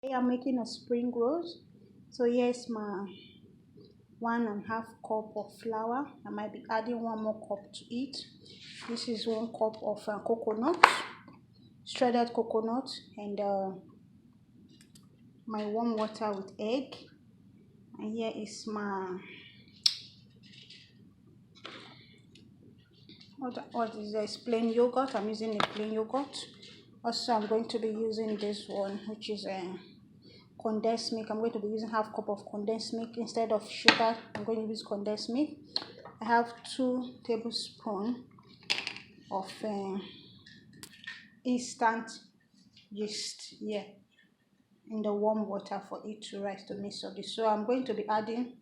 I'm making a spring rolls. So here's my 1.5 cup of flour. I might be adding 1 more cup to it. This is 1 cup of coconut, shredded coconut, and my warm water with egg. And here is my what is this? Plain yogurt. I'm using a plain yogurt. Also, I'm going to be using this one, which is a condensed milk. I'm going to be using 1/2 cup of condensed milk instead of sugar. I'm going to use condensed milk. I have 2 tablespoons of instant yeast here in the warm water for it to rise to mix up this. So I'm going to be adding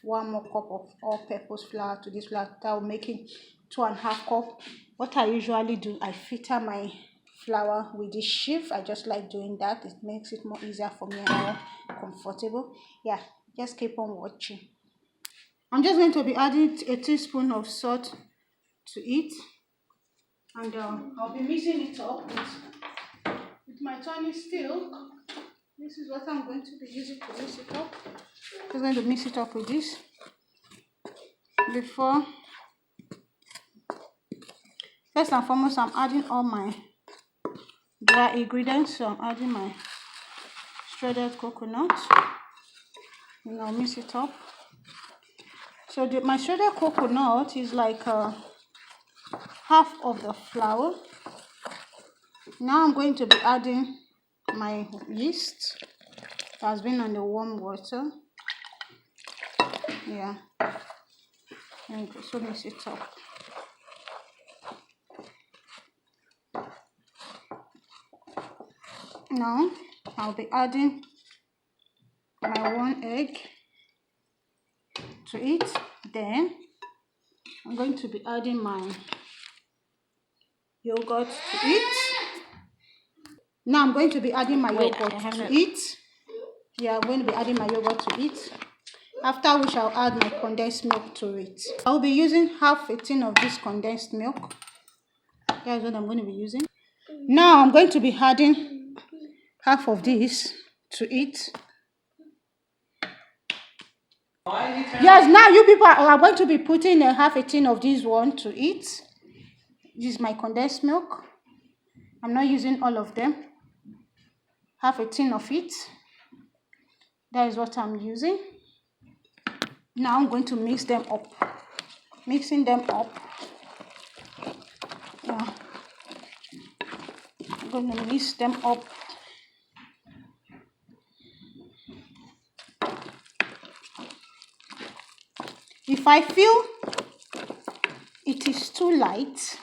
1 more cup of all-purpose flour to this flour. That will make it 2.5 cups. What I usually do, I filter my flour with this sieve. I just like doing that. It makes it more easier for me and more comfortable. Yeah, just keep on watching. I'm just going to be adding a teaspoon of salt to it, and I'll be mixing it up with my turning steel. This is what I'm going to be using to mix it up. I'm going to mix it up with this before. First and foremost, I'm adding all my dry ingredients. So I'm adding my shredded coconut, and I'll mix it up. So my shredded coconut is like half of the flour. Now I'm going to be adding my yeast that has been on the warm water. Yeah, and so mix it up. Now I'll be adding my 1 egg to it. Then I'm going to be adding my yogurt to it. Now I'm going to be adding my yogurt to it. Yeah, I'm going to be adding my yogurt to it. After which I'll add my condensed milk to it. I'll be using 1/2 tin of this condensed milk. That's what I'm going to be using. Now I'm going to be adding half of this to it. Yes, now you people are going to be putting 1/2 tin of this one to it. This is my condensed milk. I'm not using all of them. 1/2 tin of it. That is what I'm using. Now I'm going to mix them up. Mixing them up. Yeah. I'm going to mix them up. If I feel it is too light,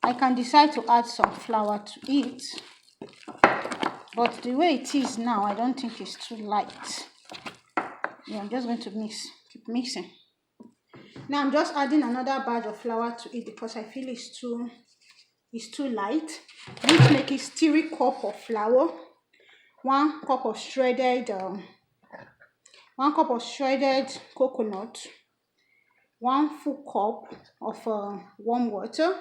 I can decide to add some flour to it. But the way it is now, I don't think it's too light. Yeah, I'm just going to keep mixing. Now I'm just adding another batch of flour to it because I feel it's too light. Let's make it 3 cups of flour, 1 cup of shredded 1 cup of shredded coconut, 1 full cup of warm water,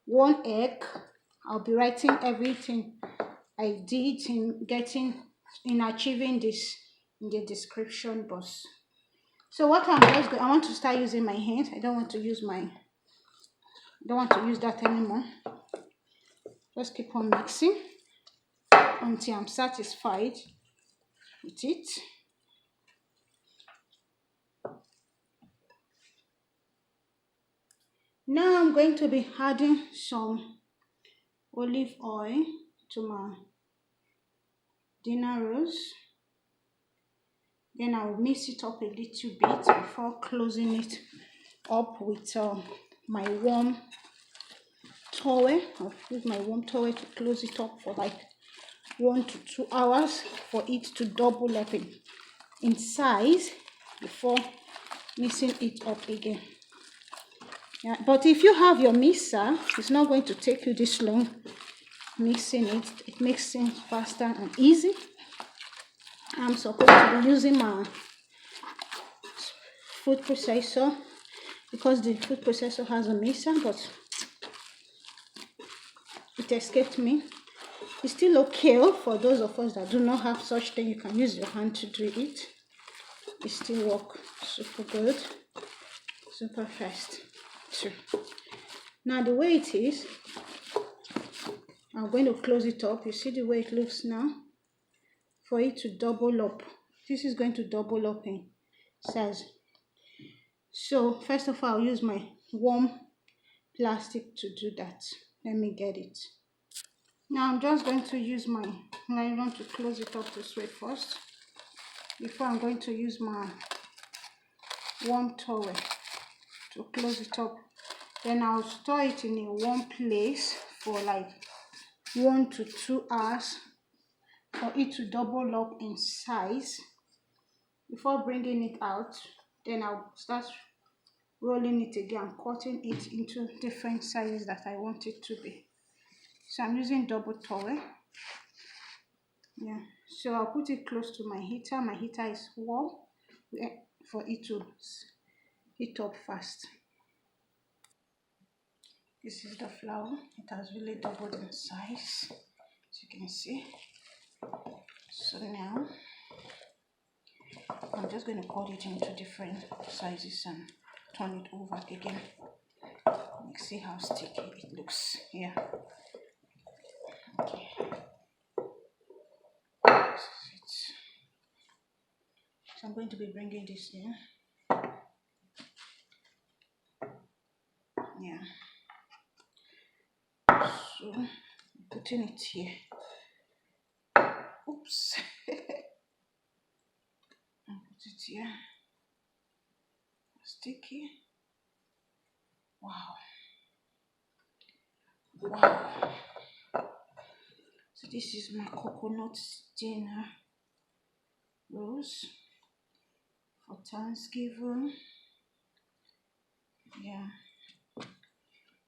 1 egg. I'll be writing everything I did in achieving this in the description box. So what I want to start using my hands. I don't want to use that anymore. Just keep on mixing until I'm satisfied with it. Now I'm going to be adding some olive oil to my dinner roast. Then I'll mix it up a little bit before closing it up with my warm towel. I'll use my warm towel to close it up for like 1 to 2 hours for it to double up in size before mixing it up again. Yeah, but if you have your mixer, it's not going to take you this long mixing it. It makes things faster and easy. I'm supposed to be using my food processor because the food processor has a mixer, but it escaped me. It's still okay for those of us that do not have such thing. You can use your hand to do it. It still works super good, super fast too. Now the way it is, I'm going to close it up. You see the way it looks now? For it to double up. This is going to double up in size. So first of all, I'll use my warm plastic to do that. Let me get it. Now I'm just going to use my nylon to close it up this way first, before I'm going to use my warm towel to close it up. Then I'll store it in a warm place for like 1 to 2 hours for it to double up in size. Before bringing it out, then I'll start rolling it again, cutting it into different sizes that I want it to be. So I'm using double towel. Yeah, so I'll put it close to my heater. My heater is warm for it to heat up fast. This is the flour. It has really doubled in size, as you can see. So now I'm just going to cut it into different sizes and turn it over again. Let's see how sticky it looks here. Okay. This is it. So I'm going to be bringing this in. Yeah. So I'm putting it here. Oops. And put it here. Sticky. Wow. Wow. So this is my coconut dinner rolls for Thanksgiving. Yeah.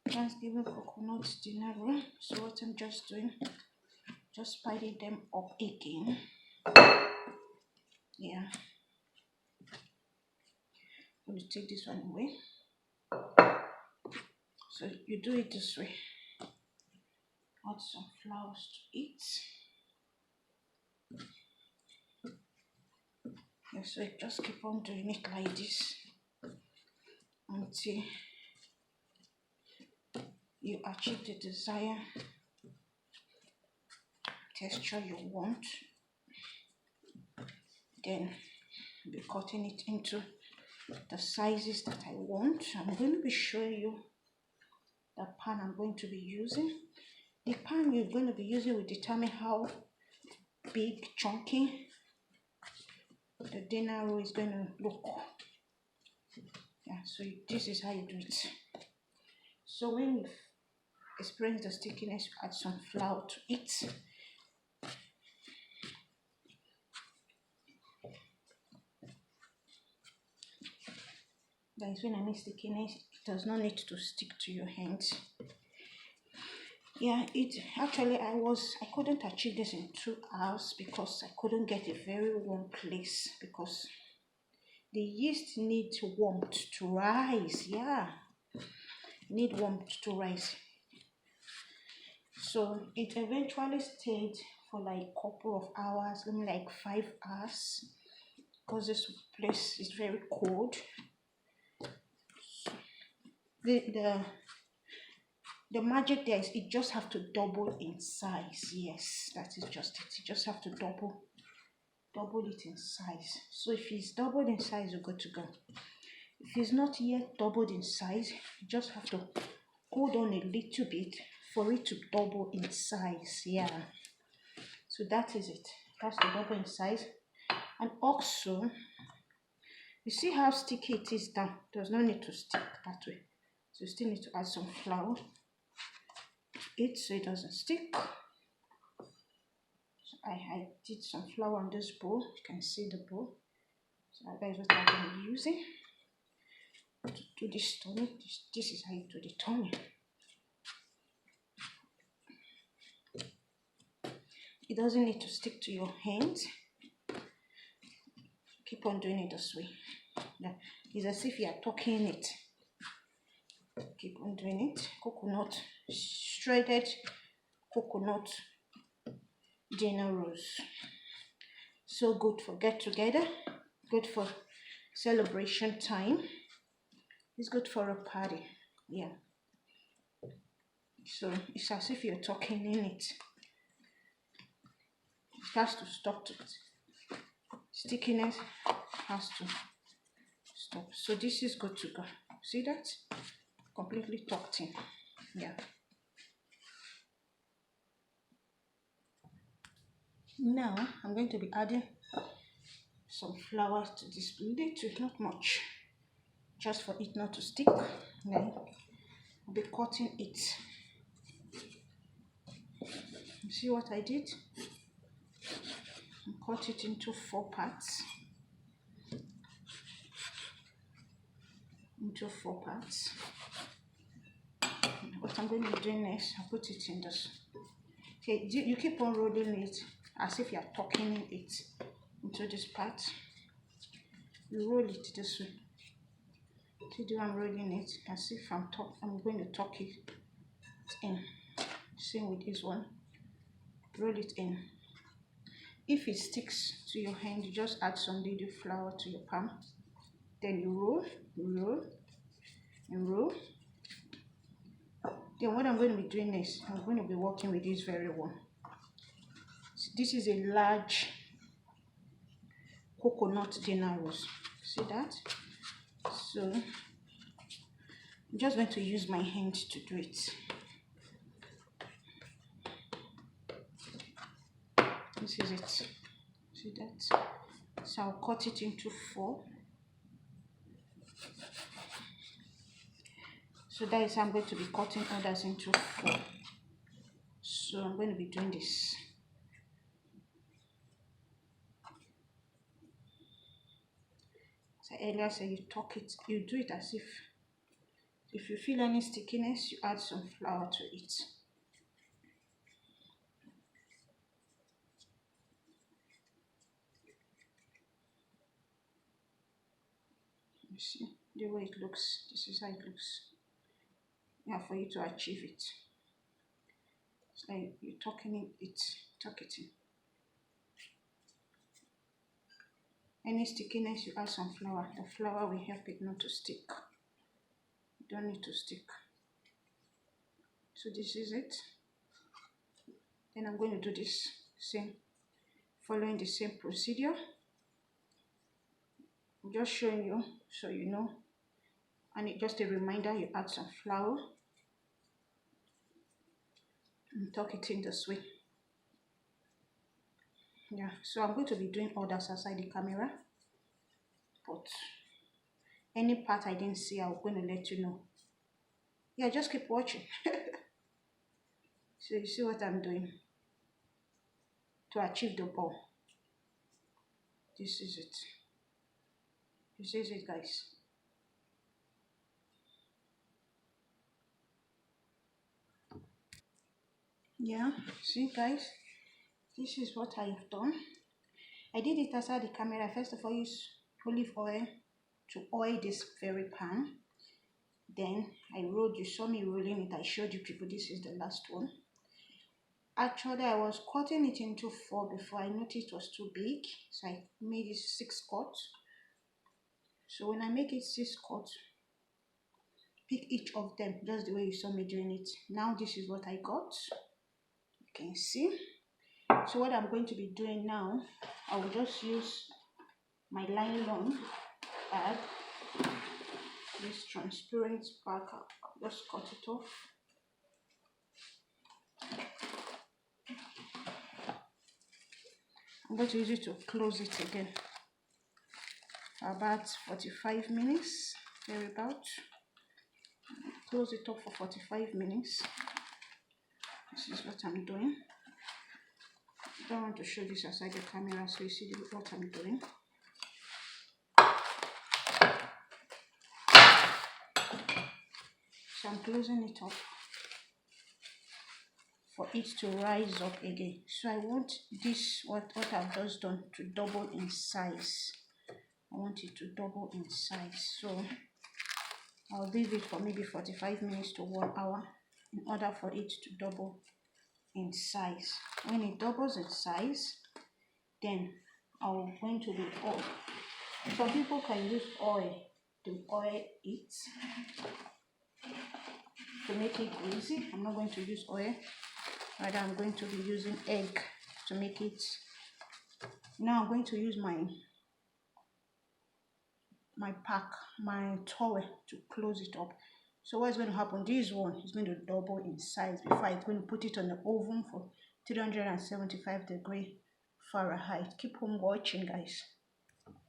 Thanksgiving coconut dinner roll. So what I'm just doing, just spiking them up again. Yeah. I'm going to take this one away. So you do it this way. Add some flowers to it. Yeah, so just keep on doing it like this until you achieve the desired texture you want. Then I'll be cutting it into the sizes that I want. I'm going to be showing you the pan I'm going to be using. The pan you're going to be using will determine how big, chunky the dinner roll is going to look. Yeah, so this is how you do it. So when you experience the stickiness, you add some flour to it. That is when I mean stickiness, it does not need to stick to your hands. Yeah, it actually I couldn't achieve this in 2 hours because I couldn't get a very warm place, because the yeast needs warmth to rise. Yeah, need warmth to rise. So it eventually stayed for like a couple of hours, maybe like 5 hours, because this place is very cold. The magic there is it just have to double in size. Yes, that is just it. You just have to double it in size. So if it's doubled in size, you're good to go. If it's not yet doubled in size, you just have to hold on a little bit for it to double in size. Yeah, so that is it. It has to double in size. And also, you see how sticky it is down. It does not need to stick that way. So you still need to add some flour to it so it doesn't stick. So I did some flour on this bowl. You can see the bowl. So that is what I'm going to be using to do this turning. This is how you do the turning. It doesn't need to stick to your hands. Keep on doing it this way. Yeah. It's as if you are tucking it. Keep on doing it. Coconut, shredded coconut dinner rolls. So good for get together, good for celebration time. It's good for a party. Yeah. So it's as if you're talking in it. It has to stop to it. Stickiness has to stop. So this is good to go. See that? Completely tucked in. Yeah. Now I'm going to be adding some flour to this little, not much, just for it not to stick. Then I'll be cutting it. You see what I did? I cut it into 4 parts. What I'm going to be doing next, I'll put it in this. Okay, you keep on rolling it as if you're tucking it into this part. You roll it this way. See, I'm rolling it as if I'm going to tuck it in. Same with this one. Roll it in. If it sticks to your hand, you just add some little flour to your palm. Then you roll, and roll. Then what I'm going to be doing is I'm going to be working with this very one. This is a large coconut dinner rolls. See that? So I'm just going to use my hand to do it. This is it. See that? So I'll cut it into 4. So that is how I'm going to be cutting others into 4. So I'm going to be doing this. So earlier I said you tuck it, you do it as if you feel any stickiness, you add some flour to it. You see the way it looks. This is how it looks. Yeah, for you to achieve it. So you're tucking it, tuck it in. Any stickiness, you add some flour. The flour will help it not to stick. You don't need to stick. So this is it. Then I'm going to do this same, following the same procedure. I'm just showing you so you know. And it's just a reminder, you add some flour and tuck it in this way. Yeah, so I'm going to be doing others outside the camera, but any part I didn't see, I'm going to let you know. Yeah, just keep watching. So you see what I'm doing to achieve the ball. This is it. This is it, guys. Yeah, see guys, this is what I've done. I did it outside the camera. First of all, use olive oil to oil this very pan. Then I rolled, you saw me rolling it. I showed you people, this is the last one. Actually, I was cutting it into 4 before. I noticed it was too big, so I made it 6 cuts. So when I make it 6 cuts, pick each of them just the way you saw me doing it. Now this is what I got. You can see. So what I'm going to be doing now, I will just use my nylon bag, this transparent bag. I'll just cut it off. I'm going to use it to close it again for about 45 minutes, thereabout. Close it up for 45 minutes. This is what I'm doing. I don't want to show this outside the camera so you see what I'm doing. So I'm closing it up for it to rise up again. So I want this, what I've just done, to double in size. I want it to double in size. So I'll leave it for maybe 45 minutes to 1 hour in order for it to double in size. When it doubles in size, then I'm going to be oil. Some people can use oil to oil it to make it greasy. I'm not going to use oil. Rather, I'm going to be using egg to make it. Now I'm going to use my towel to close it up. So what's going to happen? This one is going to double in size before I'm going to put it on the oven for 375 degrees Fahrenheit. Keep on watching, guys.